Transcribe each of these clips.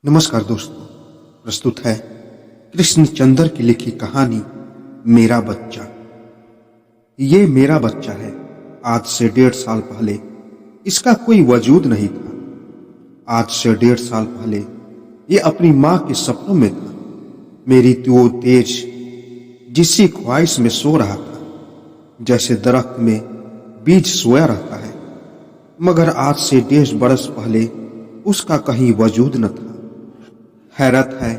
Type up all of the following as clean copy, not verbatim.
नमस्कार दोस्तों, प्रस्तुत है कृष्णचंद्र की लिखी कहानी मेरा बच्चा। ये मेरा बच्चा है। आज से 1.5 साल पहले इसका कोई वजूद नहीं था। आज से 1.5 साल पहले ये अपनी माँ के सपनों में था। मेरी तो तेज जिसी ख्वाहिश में सो रहा था, जैसे दरख्त में बीज सोया रहता है, मगर आज से 1.5 बरस पहले उसका कहीं वजूद न था। हैरत है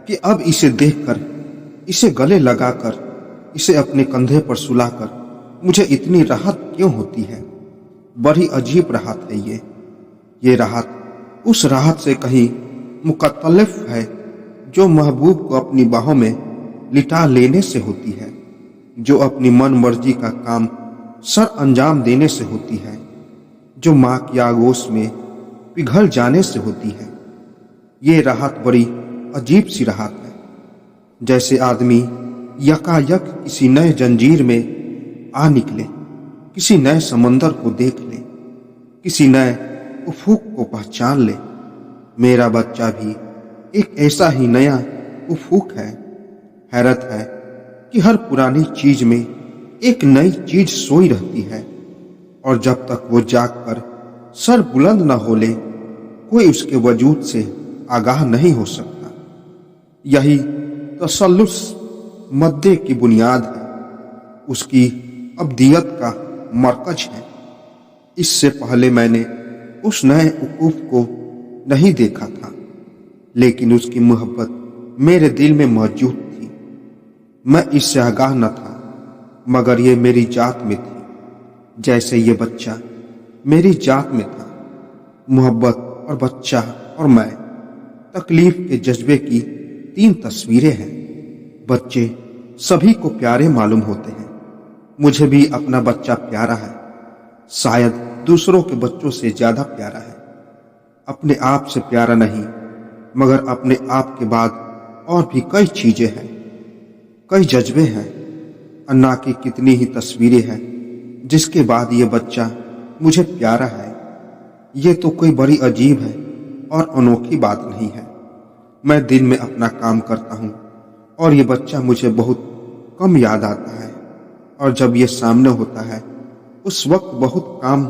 कि अब इसे देखकर, इसे गले लगाकर, इसे अपने कंधे पर सुलाकर मुझे इतनी राहत क्यों होती है। बड़ी अजीब राहत है ये राहत उस राहत से कहीं मुख्तलिफ है जो महबूब को अपनी बाहों में लिटा लेने से होती है, जो अपनी मन मर्जी का काम सर अंजाम देने से होती है, जो माँ की आगोश में पिघल जाने से होती है। ये राहत बड़ी अजीब सी राहत है, जैसे आदमी यकायक किसी नए जंजीर में आ निकले, किसी नए समंदर को देख ले, किसी नए उफूक को पहचान ले। मेरा बच्चा भी एक ऐसा ही नया उफूक है। हैरत है कि हर पुरानी चीज में एक नई चीज सोई रहती है, और जब तक वो जागकर सर बुलंद न हो ले, कोई उसके वजूद से आगाह नहीं हो सकता। यही तसल्लुस मद्दे की बुनियाद है, उसकी अब्दियत का मरकज है। इससे पहले मैंने उस नए उकूफ को नहीं देखा था, लेकिन उसकी मोहब्बत मेरे दिल में मौजूद थी। मैं इससे आगाह न था, मगर ये मेरी जात में थी, जैसे ये बच्चा मेरी जात में था। मोहब्बत और बच्चा और मैं, तकलीफ के जज्बे की 3 तस्वीरें हैं। बच्चे सभी को प्यारे मालूम होते हैं। मुझे भी अपना बच्चा प्यारा है, शायद दूसरों के बच्चों से ज्यादा प्यारा है। अपने आप से प्यारा नहीं, मगर अपने आप के बाद और भी कई चीजें हैं, कई जज्बे हैं। अन्ना की कितनी ही तस्वीरें हैं, जिसके बाद ये बच्चा मुझे प्यारा है। ये तो कोई बड़ी अजीब है और अनोखी बात नहीं है। मैं दिन में अपना काम करता हूँ और ये बच्चा मुझे बहुत कम याद आता है, और जब ये सामने होता है उस वक्त बहुत काम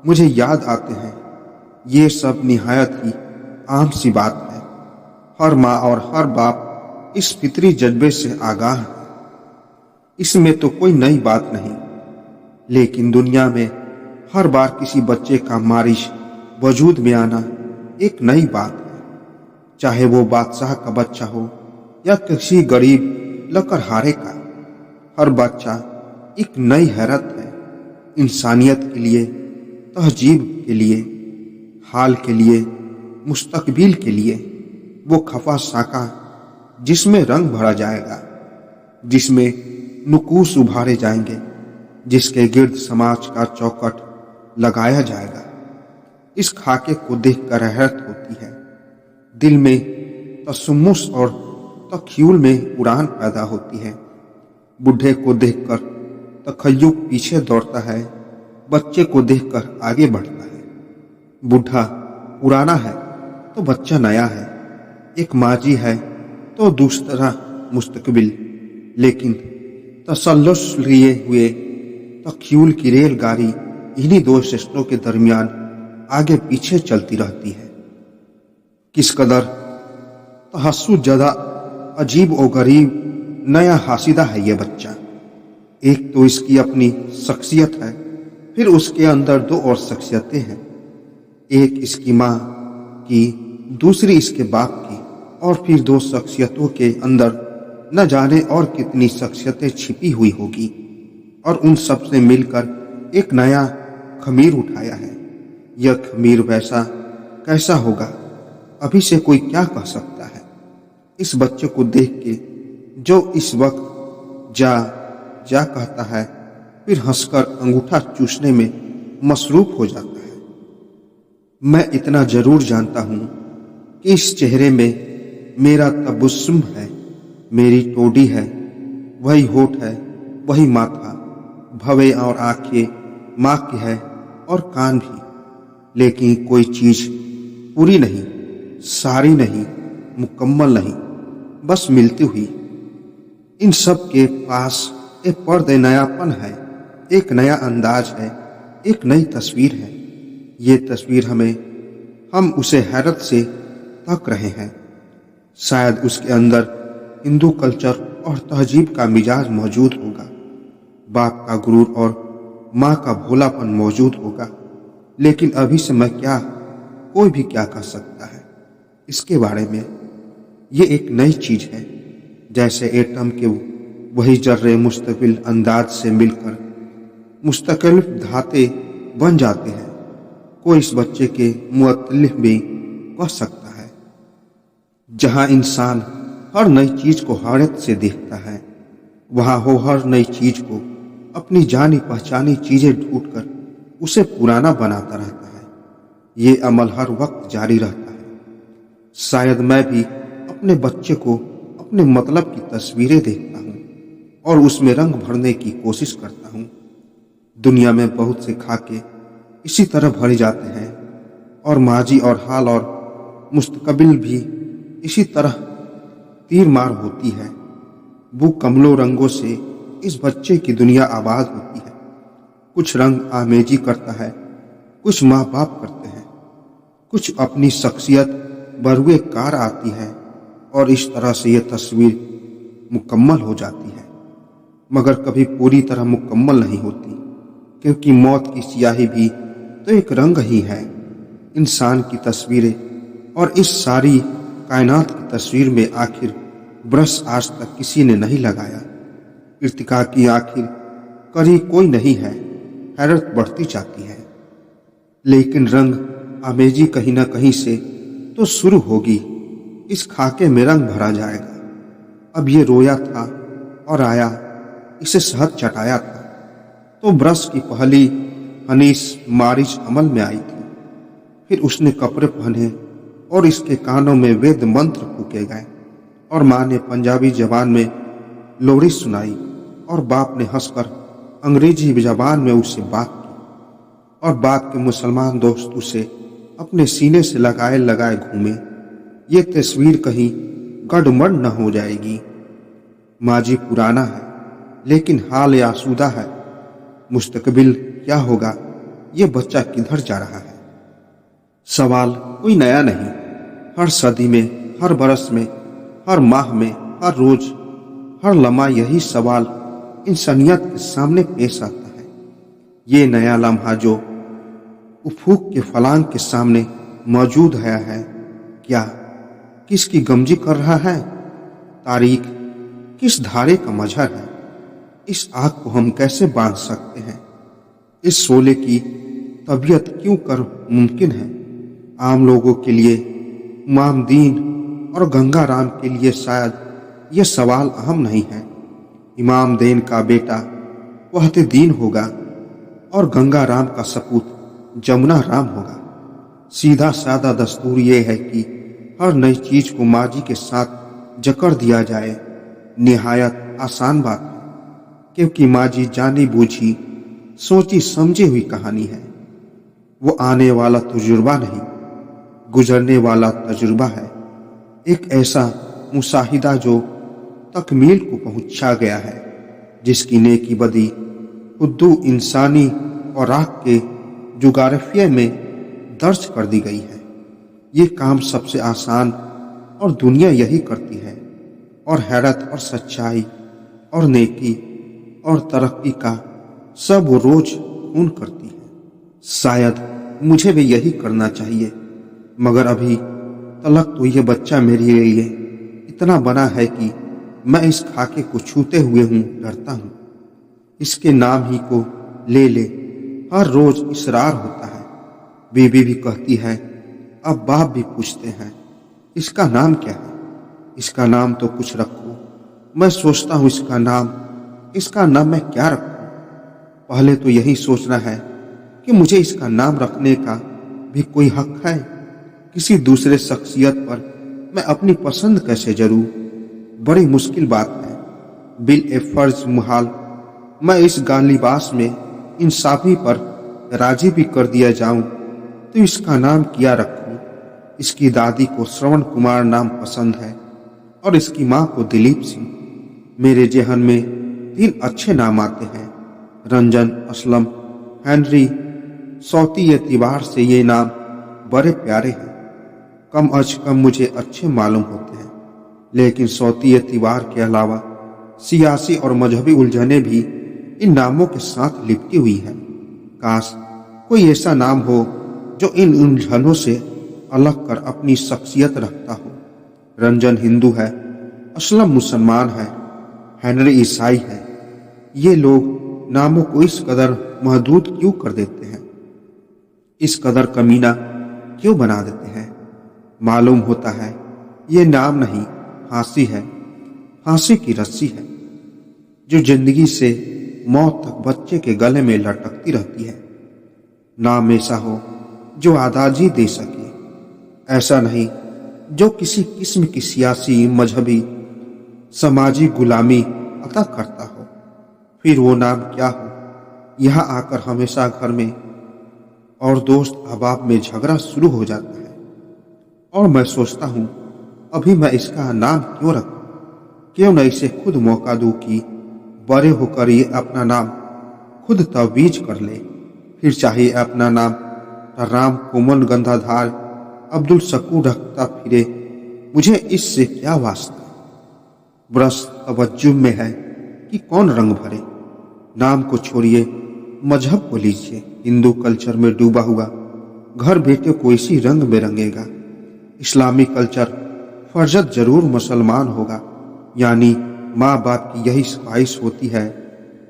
मुझे याद आते हैं। ये सब निहायत ही आम सी बात है। हर माँ और हर बाप इस फितरी जज्बे से आगाह है। इसमें तो कोई नई बात नहीं, लेकिन दुनिया में हर बार किसी बच्चे का मारिश वजूद में आना एक नई बात है। चाहे वो बादशाह का बच्चा हो या किसी गरीब लकड़हारे का, हर बच्चा एक नई हैरत है। इंसानियत के लिए, तहजीब के लिए, हाल के लिए, मुस्तकबिल के लिए। वो खफा साका जिसमें रंग भरा जाएगा, जिसमें नुकूस उभारे जाएंगे, जिसके गिर्द समाज का चौकट लगाया जाएगा। इस खाके को देखकर हैरत होती है। दिल में तसम्मुस और तखयूल में उड़ान पैदा होती है। बूढ़े को देखकर तखय्युल पीछे दौड़ता है, बच्चे को देखकर आगे बढ़ता है। बूढ़ा पुराना है तो बच्चा नया है, एक माजी है तो दूसरा मुस्तकबिल। लेकिन तसल्लुस लिए हुए तखयूल की रेलगाड़ी इन्हीं 2 स्टेशनों के दरमियान आगे पीछे चलती रहती है। किस कदर तहस्सुसज़दा, अजीब और गरीब नया हासिदा है ये बच्चा। एक तो इसकी अपनी शख्सियत है, फिर उसके अंदर 2 और शख्सियतें हैं। एक इसकी माँ की, दूसरी इसके बाप की, और फिर 2 शख्सियतों के अंदर न जाने और कितनी शख्सियतें छिपी हुई होगी, और उन सब से मिलकर एक नया खमीर उठाया है। यह खमीर वैसा कैसा होगा, अभी से कोई क्या कह सकता है। इस बच्चे को देख के जो इस वक्त जा जा कहता है, फिर हंसकर अंगूठा चूसने में मसरूफ हो जाता है। मैं इतना जरूर जानता हूं कि इस चेहरे में मेरा तबस्सुम है, मेरी टोडी है, वही होठ है, वही माथा, भवें और आंखें माँ की है, और कान भी। लेकिन कोई चीज पूरी नहीं, सारी नहीं, मुकम्मल नहीं, बस मिलती हुई। इन सब के पास एक पर्दे नयापन है, एक नया अंदाज है, एक नई तस्वीर है। ये तस्वीर हम उसे हैरत से तक रहे हैं। शायद उसके अंदर हिंदू कल्चर और तहजीब का मिजाज मौजूद होगा, बाप का गुरूर और माँ का भोलापन मौजूद होगा। लेकिन अभी से मैं क्या, कोई भी क्या कर सकता है इसके बारे में। ये एक नई चीज है, जैसे एटम के वही जर्रे मुस्तकिल अंदाज से मिलकर मुस्तकिल धाते बन जाते हैं। कोई इस बच्चे के मुअत्तलिफ भी कह सकता है। जहां इंसान हर नई चीज को हैरत से देखता है, वहां वो हर नई चीज को अपनी जानी पहचानी चीजें ढूंढकर उसे पुराना बनाता रहता है। ये अमल हर वक्त जारी रहता है। शायद मैं भी अपने बच्चे को अपने मतलब की तस्वीरें देखता हूँ और उसमें रंग भरने की कोशिश करता हूँ। दुनिया में बहुत से खाके इसी तरह भरे जाते हैं और माजी और हाल और मुस्तकबिल भी इसी तरह तीर मार होती है। वो कमलों रंगों से इस बच्चे की दुनिया आबाद होती है। कुछ रंग आमेजी करता है, कुछ माँ बाप करते हैं, कुछ अपनी शख्सियत बरुए कार आती है और इस तरह से यह तस्वीर मुकम्मल हो जाती है, मगर कभी पूरी तरह मुकम्मल नहीं होती, क्योंकि मौत की स्याही भी तो एक रंग ही है। इंसान की तस्वीरें और इस सारी कायनात की तस्वीर में आखिर ब्रश आज तक किसी ने नहीं लगाया। इर्तिका की आखिर करी कोई नहीं है, हैरत बढ़ती जाती है। लेकिन रंग आमेजी कहीं ना कहीं से तो शुरू होगी। इस खाके में रंग भरा जाएगा। अब ये रोया था और आया, इसे शहद चटाया था तो ब्रश की पहली हनीस मारिच अमल में आई थी। फिर उसने कपड़े पहने और इसके कानों में वेद मंत्र फूके गए और माँ ने पंजाबी जबान में लोरी सुनाई और बाप ने हंसकर अंग्रेजी जबान में उससे बात की और बाप के मुसलमान दोस्त उसे अपने सीने से लगाए लगाए घूमे। ये तस्वीर कहीं गड़बड़ न हो जाएगी। माजी पुराना है लेकिन हाल आसूदा है। मुस्तकबिल क्या होगा, ये बच्चा किधर जा रहा है। सवाल कोई नया नहीं। हर सदी में, हर बरस में, हर माह में, हर रोज, हर लम्हा यही सवाल इंसानियत के सामने पेश आता है। ये नया लम्हा जो उफूक के फलांग के सामने मौजूद है क्या किसकी गमजी कर रहा है। तारीख किस धारे का मजहर है। इस आग को हम कैसे बांध सकते हैं। इस शोले की तबीयत क्यों कर मुमकिन है। आम लोगों के लिए, इमाम दीन और गंगा राम के लिए शायद यह सवाल अहम नहीं है। इमाम दीन का बेटा वहते दीन होगा और गंगा राम का सपूत जमुना राम होगा। सीधा सादा दस्तूर ये है कि हर नई चीज को माजी के साथ जकड़ दिया जाए। निहायत आसान बात है, क्योंकि माजी जानी बूझी सोची समझी हुई कहानी है। वो आने वाला तजुर्बा नहीं, गुजरने वाला तजुर्बा है। एक ऐसा मुशाहिदा जो तकमील को पहुंचा गया है, जिसकी नेकी बदी खुद्दू इंसानी और राख के जुगारफिया में दर्ज कर दी गई है। ये काम सबसे आसान और दुनिया यही करती है, और हैरत और सच्चाई और नेकी और तरक्की का सब वो रोज खून करती है। शायद मुझे भी यही करना चाहिए, मगर अभी तलक तो ये बच्चा मेरे लिए इतना बना है कि मैं इस खाके को छूते हुए डरता हूँ। इसके नाम ही को ले ले हर रोज इसरार होता है। बीबी भी कहती है, अब बाप भी पूछते हैं, इसका नाम क्या है। इसका नाम तो कुछ रखो। मैं सोचता हूँ इसका नाम मैं क्या रखूं। पहले तो यही सोचना है कि मुझे इसका नाम रखने का भी कोई हक है। किसी दूसरे शख्सियत पर मैं अपनी पसंद कैसे जरूं। बड़ी मुश्किल बात है। बिल ए फर्ज मुहाल मैं इस गालिबास में इंसाफी पर राजी भी कर दिया जाऊं तो इसका नाम क्या रखूं। اس کی دادی کو श्रवण कुमार नाम पसंद है और इसकी माँ को दिलीप सिंह। मेरे जेहन में 3 अच्छे नाम आते हैं, रंजन, असलम, हेनरी। सौती एतबार से ये नाम बड़े प्यारे हैं, कम अज कम मुझे अच्छे मालूम होते हैं। लेकिन सौती एतबार के अलावा सियासी और मजहबी उलझने भी इन नामों के साथ लिपटी हुई है। काश कोई ऐसा नाम हो जो इन उलझनों से अलग कर अपनी शख्सियत रखता हो। रंजन हिंदू है, असलम मुसलमान है, हेनरी ईसाई है। ये लोग नामों को इस कदर महदूद क्यों कर देते हैं, इस कदर कमीना क्यों बना देते हैं? मालूम होता है ये नाम नहीं, फांसी है, फांसी की रस्सी है जो जिंदगी से मौत तक बच्चे के गले में लटकती रहती है। नाम ऐसा हो जो आजादी दे सके, ऐसा नहीं जो किसी किस्म की सियासी, मजहबी, समाजी गुलामी अता करता हो। फिर वो नाम क्या हो? यहाँ आकर हमेशा घर में और दोस्त अहबाब में झगड़ा शुरू हो जाता है और मैं सोचता हूँ अभी मैं इसका नाम क्यों रखूं? क्यों न इसे खुद मौका दूं कि बड़े होकर ये अपना नाम खुद तवीज कर ले। फिर चाहे अपना नाम राम, कोमल, गंगाधार, अब्दुल शकूर रखता फिरे, मुझे इससे क्या वास्ता। बरस तवज्जुह में है कि कौन रंग भरे। नाम को छोड़िए, मजहब को लीजिए। हिंदू कल्चर में डूबा हुआ घर बेटे को इसी रंग में रंगेगा। इस्लामी कल्चर फर्जत जरूर मुसलमान होगा, यानी माँ बाप की यही ख्वाहिश होती है।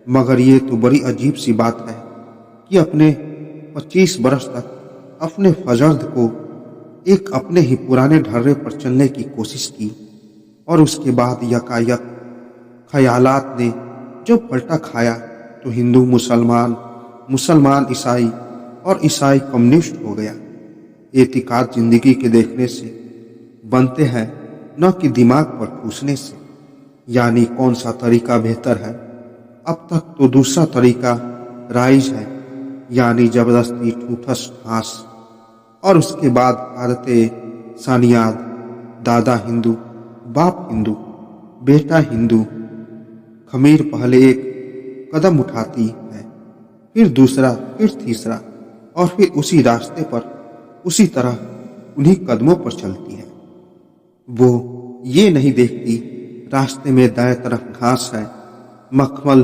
मगर ये तो बड़ी अजीब सी बात है कि अपने 25 बरस तक अपने फजर्द को एक अपने ही पुराने ढर्रे पर चलने की कोशिश की और उसके बाद यकायक ख्यालात ने जो पलटा खाया तो हिंदू मुसलमान, मुसलमान ईसाई और ईसाई कम्युनिस्ट हो गया। एतिकाद जिंदगी के देखने से बनते हैं, न कि दिमाग पर ठूसने से। यानी कौन सा तरीका बेहतर है? अब तक तो दूसरा तरीका राइज है, यानी जबरदस्ती ठूठस ठास, और उसके बाद आदतें सानियाद, दादा हिंदू, बाप हिंदू, बेटा हिंदू। खमीर पहले एक कदम उठाती है, फिर दूसरा, फिर तीसरा, और फिर उसी रास्ते पर उसी तरह उन्हीं कदमों पर चलती है। वो ये नहीं देखती रास्ते में दाएं तरफ घास है, मखमल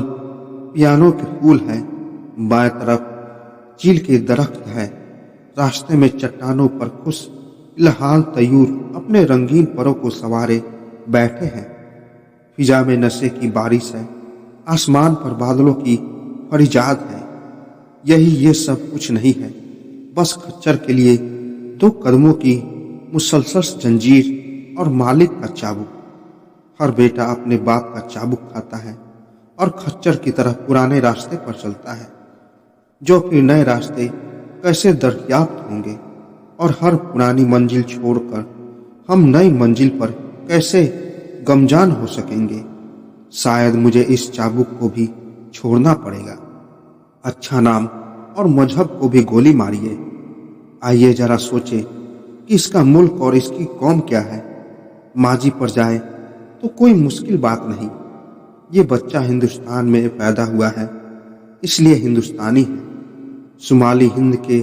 पियानो के फूल हैं, बाएं तरफ चील के दरख्त है। रास्ते में चट्टानों पर खुश इलहाल तयूर अपने रंगीन परों को सवारे बैठे हैं। फिजा में नशे की बारिश है, आसमान पर बादलों की फरिजाद है। यही ये सब कुछ नहीं है, बस खच्चर के लिए 2 कदमों की मुसलसल जंजीर और मालिक का चाबुक। हर बेटा अपने बाप का चाबुक खाता है और खच्चर की तरह पुराने रास्ते पर चलता है, जो फिर नए रास्ते कैसे दरियाफ्त होंगे और हर पुरानी मंजिल छोड़कर हम नई मंजिल पर कैसे गमजान हो सकेंगे। शायद मुझे इस चाबुक को भी छोड़ना पड़ेगा। अच्छा नाम और मजहब को भी गोली मारिए। आइए जरा सोचे कि इसका मुल्क और इसकी कौम क्या है। माजी पर जाए तो कोई मुश्किल बात नहीं। ये बच्चा हिंदुस्तान में पैदा हुआ है, इसलिए हिंदुस्तानी है। शुमाली हिंद के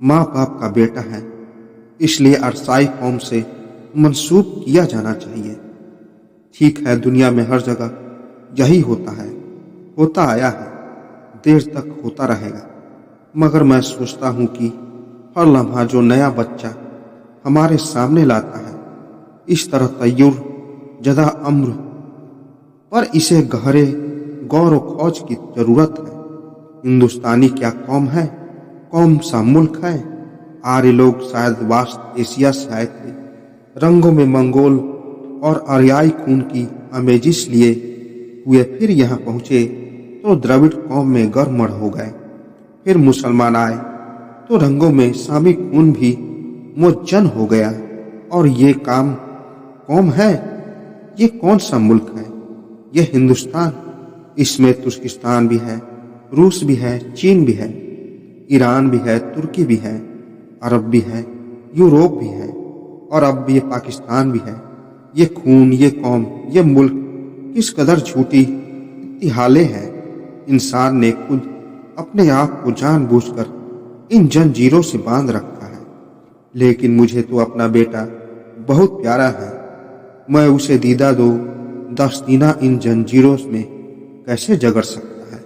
माँ बाप का बेटा है, इसलिए अरसाई कौम से मंसूब किया जाना चाहिए। ठीक है, दुनिया में हर जगह यही होता है, होता आया है, देर तक होता रहेगा। मगर मैं सोचता हूँ कि हर लम्हा जो नया बच्चा हमारे सामने लाता है, इस तरह तय्युर जदा अम्र पर इसे गहरे गौर व खोज की जरूरत है। हिंदुस्तानी क्या कौम है, कौम सा मुल्क है। आर्य लोग शायद वास्ट एशिया से आए थे, रंगों में मंगोल और आर्याई खून की आमेजिश लिए हुए, फिर यहाँ पहुँचे तो द्रविड़ कौम में गरमड़ हो गए। फिर मुसलमान आए तो रंगों में सामी खून भी मोजन हो गया। और ये काम कौम है, ये कौन सा मुल्क है? ये हिंदुस्तान। इसमें तुर्किस्तान भी है, रूस भी है, चीन भी है, ईरान भी है, तुर्की भी है, अरब भी है, यूरोप भी है और अब ये पाकिस्तान भी है। ये खून, ये कौम, ये मुल्क किस कदर झूठी इत्तिहाले हैं। इंसान ने खुद अपने आप को जानबूझकर इन जंजीरों से बांध रखा है। लेकिन मुझे तो अपना बेटा बहुत प्यारा है। मैं उसे दीदा दो दस्तीना इन जंजीरों में कैसे जगड़ सकता है।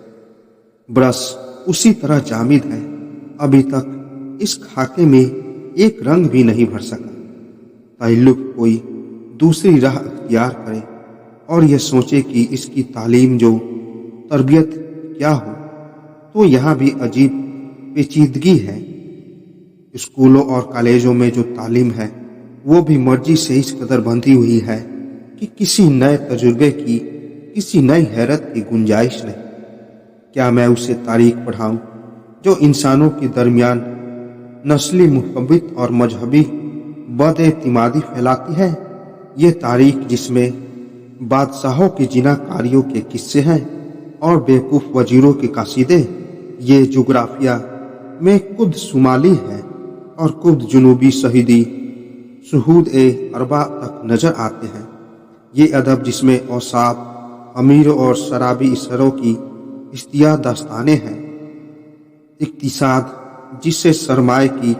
ब्रश उसी तरह जामिद है, अभी तक इस खाके में एक रंग भी नहीं भर सका। ताल्लुक कोई दूसरी राह अख्तियार करे और यह सोचे कि इसकी तालीम जो तरबियत क्या हो, तो यहाँ भी अजीब पेचीदगी है। स्कूलों और कॉलेजों में जो तालीम है वो भी मर्जी से इस कदर बंधी हुई है कि किसी नए तजुर्बे की, किसी नई हैरत की गुंजाइश नहीं। क्या मैं उसे तारीख पढ़ाऊं जो इंसानों के दरमियान नस्ली मुहब्बत और मजहबी बदएतिमादी फैलाती है। ये तारीख जिसमें बादशाहों के जिनाकारियों के किस्से हैं और बेवकूफ़ वजीरों के कासीदे। ये जुग्राफिया में खुद शुमाली है और खुद जुनूबी शहीदी सुहूद ए अरबा तक नजर आते हैं। ये अदब जिसमें औसाफ अमीरों और शराबी इसरों की इश्तिया दास्तानें हैं। इक्तिसाद जिससे सरमाए की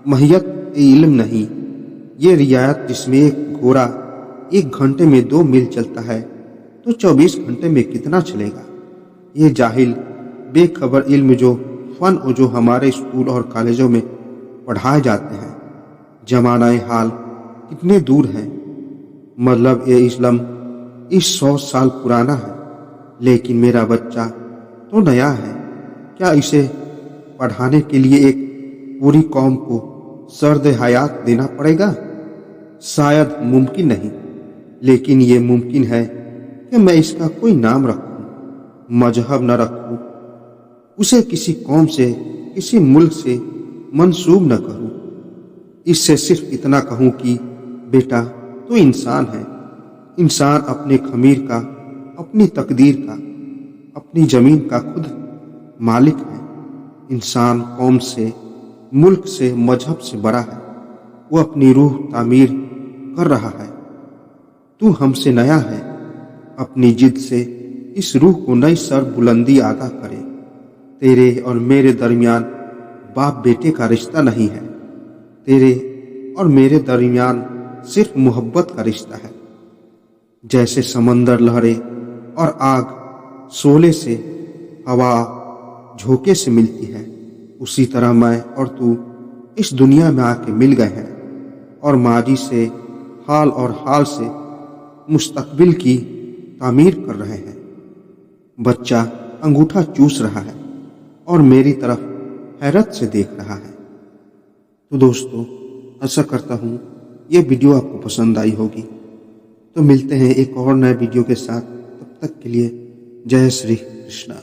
महियत इल्म नहीं। ये रियायत जिसमें एक घोड़ा 1 घंटे में 2 मील चलता है तो 24 घंटे में कितना चलेगा। ये जाहिल बेखबर इल्म जो फन और जो हमारे स्कूल और कॉलेजों में पढ़ाए जाते हैं। जमानाए हाल कितने दूर हैं। मतलब ये इस्लाम इस 100 साल पुराना है, लेकिन मेरा बच्चा तो नया है। क्या इसे पढ़ाने के लिए एक पूरी कौम को सर्द हयात देना पड़ेगा? शायद मुमकिन नहीं, लेकिन ये मुमकिन है कि मैं इसका कोई नाम रखूं, मजहब न रखूं, उसे किसी कौम से, किसी मुल्क से मंसूब न करूं। इससे सिर्फ इतना कहूं कि बेटा तो इंसान है। इंसान अपने खमीर का, अपनी तकदीर का, अपनी जमीन का खुद मालिक है। इंसान कौम से, मुल्क से, मजहब से बड़ा है। वो अपनी रूह तामीर कर रहा है। तू हमसे नया है। अपनी जिद से इस रूह को नई सर बुलंदी अता करे। तेरे और मेरे दरमियान बाप बेटे का रिश्ता नहीं है। तेरे और मेरे दरमियान सिर्फ मोहब्बत का रिश्ता है। जैसे समंदर लहरें और आग शोले से, हवा झोंके से मिलती है, उसी तरह मैं और तू इस दुनिया में आके मिल गए हैं और माजी से, हाल और हाल से मुस्तकबिल की तामीर कर रहे हैं। बच्चा अंगूठा चूस रहा है और मेरी तरफ हैरत से देख रहा है। तो दोस्तों, आशा करता हूँ ये वीडियो आपको पसंद आई होगी। तो मिलते हैं एक और नए वीडियो के साथ। तब तक के लिए जय श्री कृष्णा।